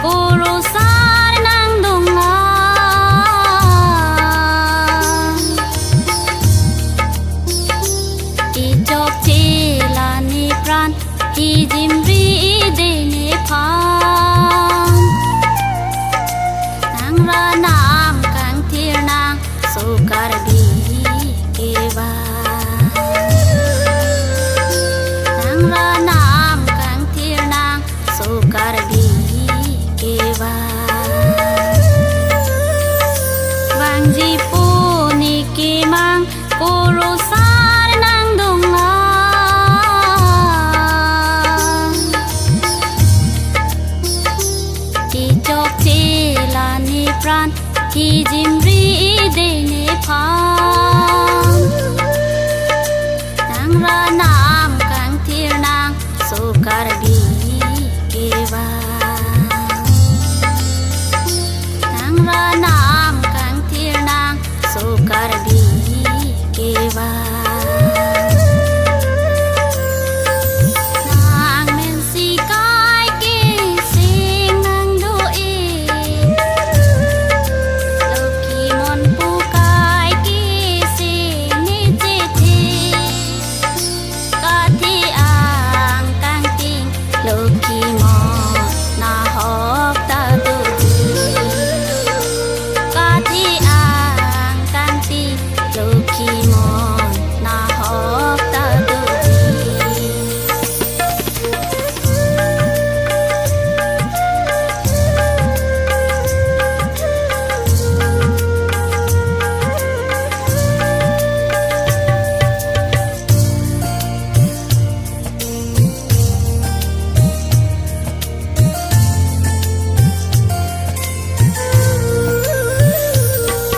Kurusar nang dungan Ijok cilani pran Hijimri dene phan Nang ranam kang thir nang Sukar bi kewa Nang ranam kang thir nang Sukar bi kewa Wang ji pu ni ki mang Kurusar nang dungan Ijok cilani pran Hijimri dene phan Nang ranam kang thir nang Sukar bi kewa Nang ranam kang thir nang Sukar bi kewa Nang men si kai ki sing nang doi Loki mon pu kai ki sing ni che thi Ka thi ang kang ting Loki mon na hok ta tu ji Ka thi ang kang ting Loki mon na hok ta tu ji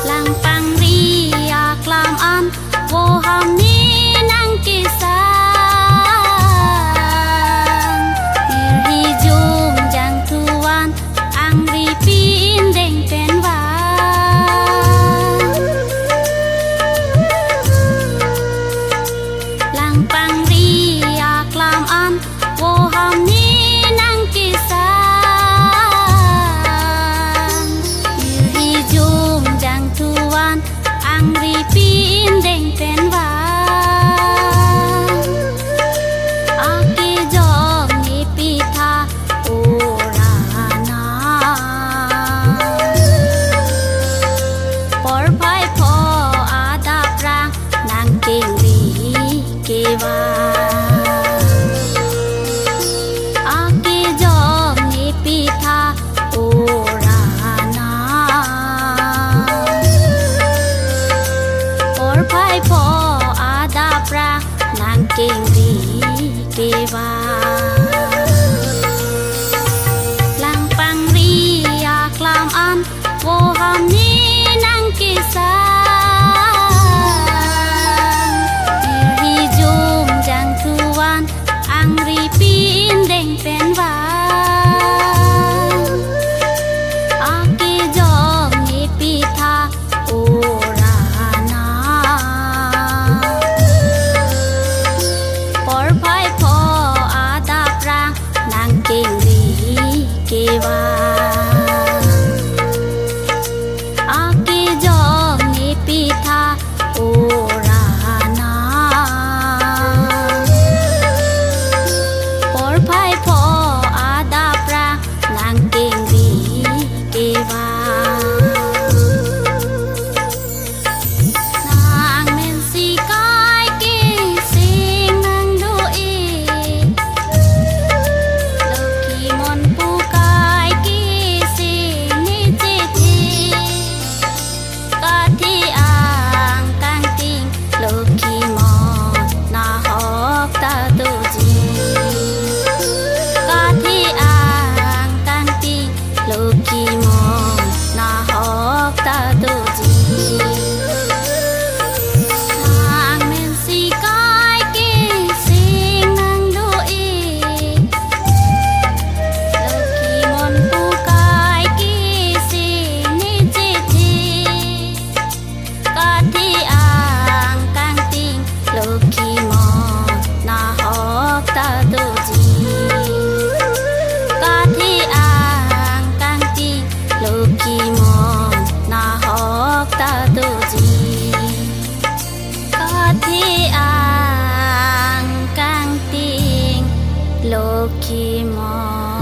Lang pang riak lam an Wo ham ni nang kisan Ri jum jang tuan Ang ri pin deng pen wan Lang pang riak lam an Wo ham ni nang kisan Ri jum jang tuan Ang ri pin deng pen wan Ake jom ni pitha orana Por phai pho ada prang Nang king ri kewa Ake jom ni pitha orana Por phai pho ada prang Nang king ri kewa Lang pang riak lam an Wo ham ni nang kisan Ri jum jang tuan Ang ri pin deng pen wan Ake jom ni pitha orana Por phai pho ada prang Nang king ri kewa Ake jom ni pitha orana Por phai pho ada prang Nang king ri kewa Nang men si kai ki sing nang doi Loki mon pu kai ki Lakshmi মা।